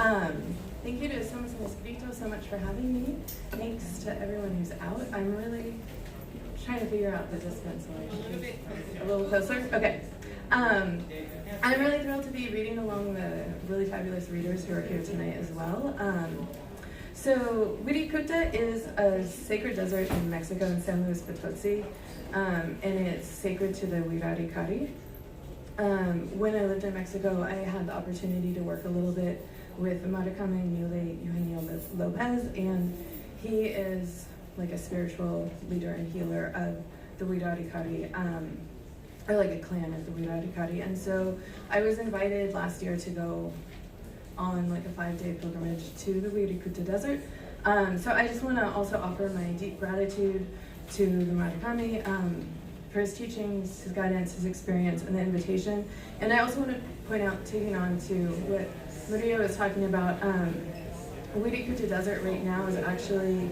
Thank you to Somos so much for having me. Thanks to everyone who's out. I'm really trying to figure out the distance. A little closer? Okay. I'm really thrilled to be reading along the really fabulous readers who are here tonight as well. So Wirikuta is a sacred desert in Mexico in San Luis Potosí, and it's sacred to the Wirarikari. When I lived in Mexico, I had the opportunity to work a little bit with Maricame Mule Eugenio Lopez, and he is like a spiritual leader and healer of the Wirarikari, or like a clan of the Wirarikari. And so I was invited last year to go on like a 5-day pilgrimage to the Wirikuta Desert. So I just want to also offer my deep gratitude to the Maricame for his teachings, his guidance, his experience, and the invitation. And I also want to point out, taking on to what Maria was talking about, Wirikuta Desert right now is actually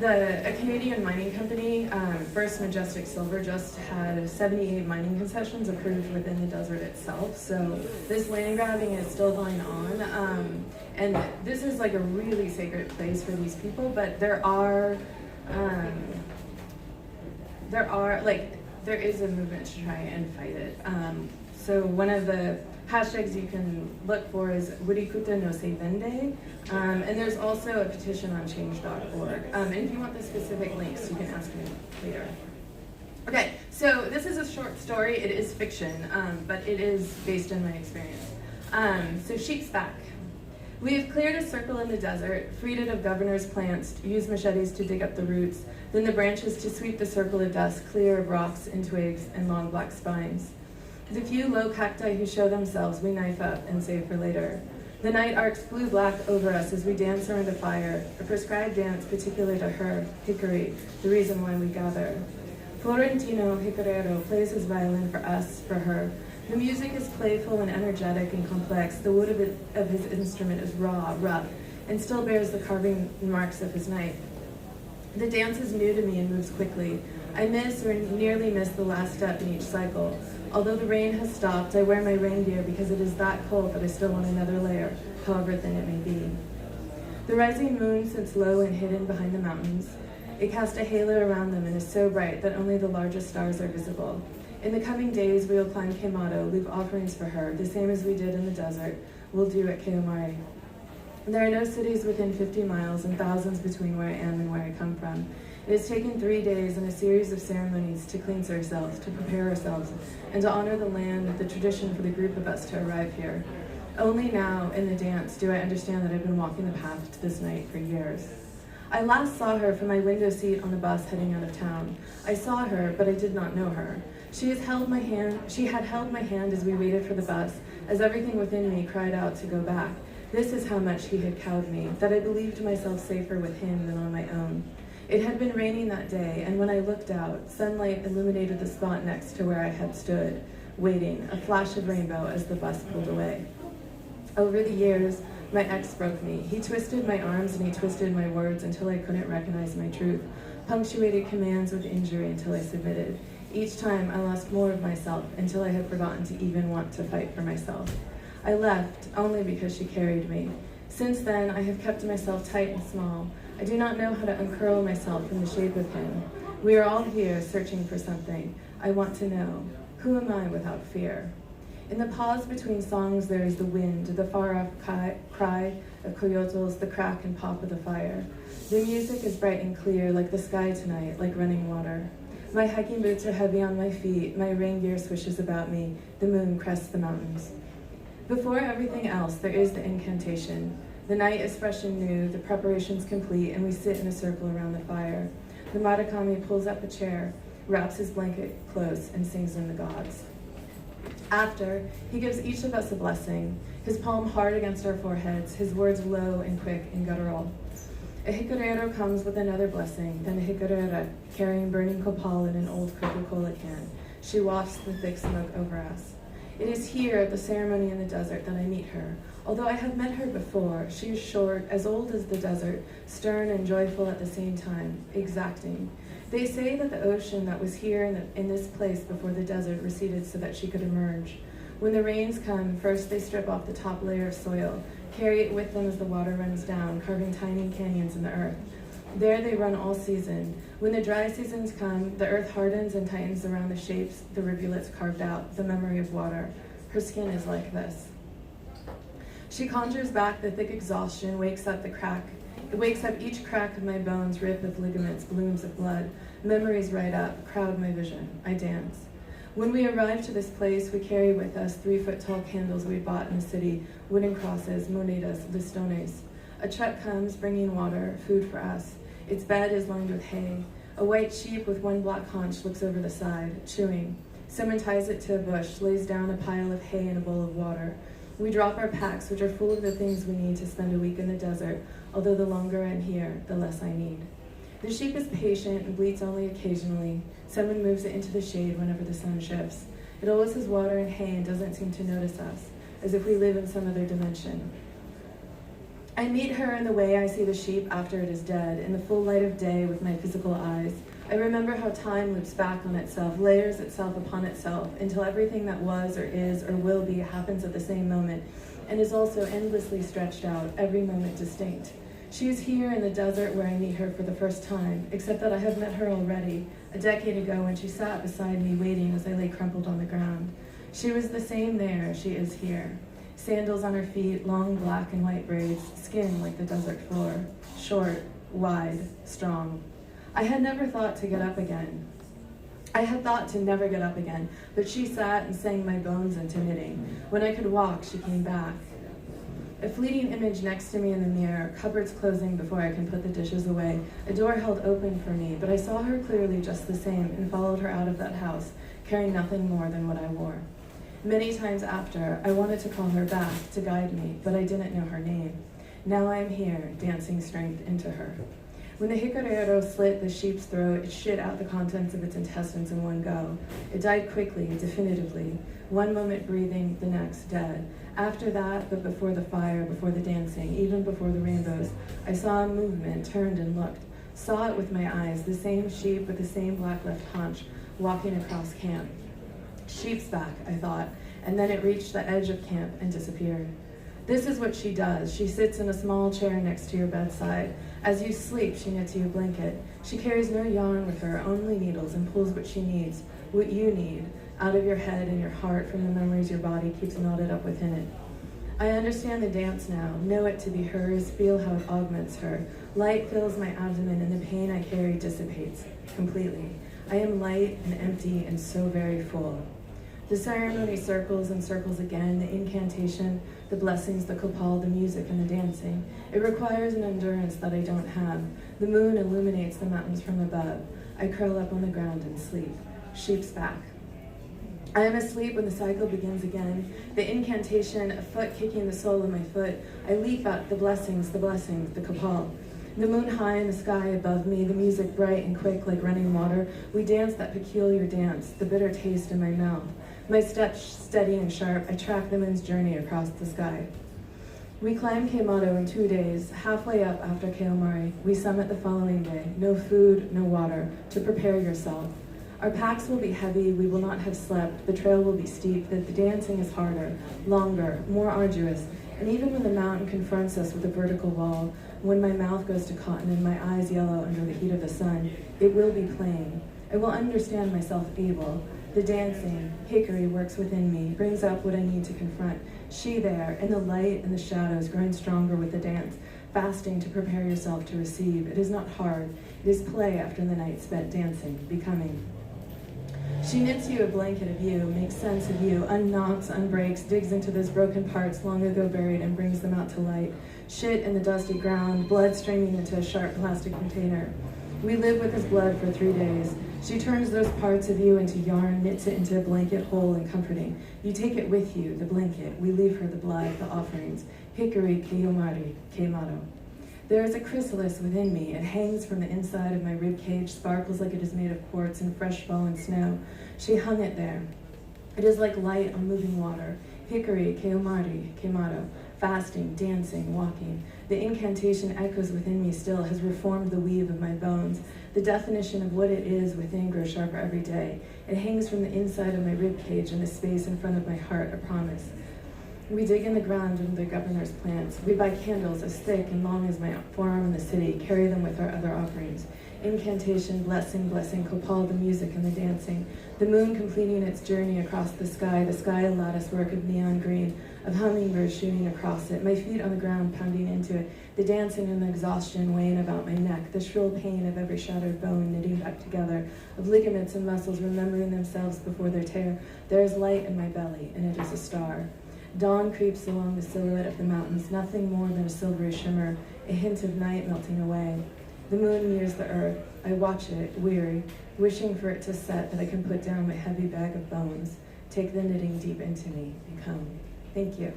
a Canadian mining company, First Majestic Silver, just had 78 mining concessions approved within the desert itself. So this land grabbing is still going on, and this is like a really sacred place for these people. But there is a movement to try and fight it. So one of the hashtags you can look for is Wirikuta no se vende, and there's also a petition on change.org. And if you want the specific links, you can ask me later. Okay, so this is a short story. It is fiction, but it is based on my experience. So Sheik's back. We have cleared a circle in the desert, freed it of governor's plants, used machetes to dig up the roots, then the branches to sweep the circle of dust clear of rocks and twigs and long black spines. The few low cacti who show themselves we knife up and save for later. The night arcs blue black over us as we dance around a fire, a prescribed dance particular to her, Hickory, the reason why we gather. Florentino Hickorero plays his violin for us, for her. The music is playful and energetic and complex. The wood of his instrument is raw, rough, and still bears the carving marks of his knife. The dance is new to me and moves quickly. I miss or nearly miss the last step in each cycle. Although the rain has stopped, I wear my rain gear because it is that cold that I still want another layer, however thin it may be. The rising moon sits low and hidden behind the mountains. It casts a halo around them and is so bright that only the largest stars are visible. In the coming days, we will climb Quemado, leave offerings for her, the same as we did in the desert, we'll do at Keomare. There are no cities within 50 miles and thousands between where I am and where I come from. It has taken 3 days and a series of ceremonies to cleanse ourselves, to prepare ourselves, and to honor the land, the tradition for the group of us to arrive here. Only now, in the dance, do I understand that I've been walking the path to this night for years. I last saw her from my window seat on the bus heading out of town. I saw her, but I did not know her. She had held my hand as we waited for the bus, as everything within me cried out to go back. This is how much he had cowed me, that I believed myself safer with him than on my own. It had been raining that day, and when I looked out, sunlight illuminated the spot next to where I had stood, waiting, a flash of rainbow as the bus pulled away. Over the years, my ex broke me. He twisted my arms and he twisted my words until I couldn't recognize my truth, punctuated commands with injury until I submitted. Each time, I lost more of myself until I had forgotten to even want to fight for myself. I left only because she carried me. Since then, I have kept myself tight and small. I do not know how to uncurl myself from the shape of him. We are all here searching for something. I want to know, who am I without fear? In the pause between songs, there is the wind, the far-off cry of coyotals, the crack and pop of the fire. The music is bright and clear, like the sky tonight, like running water. My hiking boots are heavy on my feet, my rain gear swishes about me, the moon crests the mountains. Before everything else, there is the incantation. The night is fresh and new, the preparations complete, and we sit in a circle around the fire. The Maricame pulls up a chair, wraps his blanket close, and sings in the gods. After, he gives each of us a blessing, his palm hard against our foreheads, his words low and quick and guttural. A hicorero comes with another blessing, then a hicorera carrying burning copal in an old Coca-Cola can. She wafts the thick smoke over us. It is here at the ceremony in the desert that I meet her. Although I have met her before, she is short, as old as the desert, stern and joyful at the same time, exacting. They say that the ocean that was here in this place before the desert receded so that she could emerge. When the rains come, first they strip off the top layer of soil, carry it with them as the water runs down, carving tiny canyons in the earth. There they run all season. When the dry seasons come, the earth hardens and tightens around the shapes the rivulets carved out, the memory of water. Her skin is like this. She conjures back the thick exhaustion, wakes up each crack of my bones, rip of ligaments, blooms of blood. Memories right up, crowd my vision. I dance. When we arrive to this place, we carry with us 3-foot-tall candles we bought in the city, wooden crosses, monedas, listones. A truck comes, bringing water, food for us. Its bed is lined with hay. A white sheep with one black haunch looks over the side, chewing. Someone ties it to a bush, lays down a pile of hay and a bowl of water. We drop our packs, which are full of the things we need to spend a week in the desert, although the longer I'm here, the less I need. The sheep is patient and bleats only occasionally. Someone moves it into the shade whenever the sun shifts. It always has water and hay and doesn't seem to notice us, as if we live in some other dimension. I meet her in the way I see the sheep after it is dead, in the full light of day with my physical eyes. I remember how time loops back on itself, layers itself upon itself, until everything that was or is or will be happens at the same moment, and is also endlessly stretched out, every moment distinct. She is here in the desert where I meet her for the first time, except that I have met her already, a decade ago when she sat beside me waiting as I lay crumpled on the ground. She was the same there as she is here. Sandals on her feet, long black and white braids, skin like the desert floor, short, wide, strong. I had never thought to get up again. I had thought to never get up again, but she sat and sang my bones into knitting. When I could walk, she came back. A fleeting image next to me in the mirror, cupboards closing before I can put the dishes away, a door held open for me, but I saw her clearly just the same and followed her out of that house, carrying nothing more than what I wore. Many times after, I wanted to call her back to guide me, but I didn't know her name. Now I am here, dancing strength into her. When the jicarero slit the sheep's throat, it shit out the contents of its intestines in one go. It died quickly, definitively, one moment breathing, the next dead. After that, but before the fire, before the dancing, even before the rainbows, I saw a movement, turned and looked, saw it with my eyes, the same sheep with the same black left haunch, walking across camp. Sheep's back, I thought, and then it reached the edge of camp and disappeared. This is what she does. She sits in a small chair next to your bedside. As you sleep, she knits you a blanket. She carries no yarn with her, only needles, and pulls what she needs, what you need, out of your head and your heart from the memories your body keeps knotted up within it. I understand the dance now, know it to be hers, feel how it augments her. Light fills my abdomen and the pain I carry dissipates completely. I am light and empty and so very full. The ceremony circles and circles again, the incantation, the blessings, the kopal, the music, and the dancing. It requires an endurance that I don't have. The moon illuminates the mountains from above. I curl up on the ground and sleep. Sheep's back. I am asleep when the cycle begins again. The incantation, a foot kicking the sole of my foot. I leap out the blessings, the kopal. The moon high in the sky above me, the music bright and quick like running water. We dance that peculiar dance, the bitter taste in my mouth. My steps steady and sharp, I track the moon's journey across the sky. We climb Queimado in 2 days. Halfway up after Keomari, we summit the following day. No food, no water, to prepare yourself. Our packs will be heavy, we will not have slept, the trail will be steep, the dancing is harder, longer, more arduous, and even when the mountain confronts us with a vertical wall, when my mouth goes to cotton and my eyes yellow under the heat of the sun, it will be plain. I will understand myself able. The dancing, hickory works within me, brings up what I need to confront. She there, in the light and the shadows, growing stronger with the dance, fasting to prepare yourself to receive. It is not hard. It is play after the night spent dancing, becoming. She knits you a blanket of you, makes sense of you, unknots, unbreaks, digs into those broken parts long ago buried and brings them out to light. Shit in the dusty ground, blood streaming into a sharp plastic container. We live with his blood for 3 days. She turns those parts of you into yarn, knits it into a blanket whole and comforting. You take it with you, the blanket. We leave her the blood, the offerings. Hickory, Keomari, Queimado. There is a chrysalis within me. It hangs from the inside of my rib cage, sparkles like it is made of quartz and fresh fallen snow. She hung it there. It is like light on moving water. Hickory, Keomari, Queimado. Fasting, dancing, walking. The incantation echoes within me still, has reformed the weave of my bones. The definition of what it is within grows sharper every day. It hangs from the inside of my rib cage in the space in front of my heart, a promise. We dig in the ground under the governor's plants. We buy candles as thick and long as my forearm in the city, carry them with our other offerings. Incantation, blessing, blessing, Kopal, the music and the dancing. The moon completing its journey across the sky a lattice work of neon green, of hummingbirds shooting across it, my feet on the ground pounding into it, the dancing and the exhaustion weighing about my neck, the shrill pain of every shattered bone knitting back together, of ligaments and muscles remembering themselves before their tear. There is light in my belly, and it is a star. Dawn creeps along the silhouette of the mountains, nothing more than a silvery shimmer, a hint of night melting away. The moon nears the earth. I watch it, weary, wishing for it to set that I can put down my heavy bag of bones, take the knitting deep into me, and come. Thank you.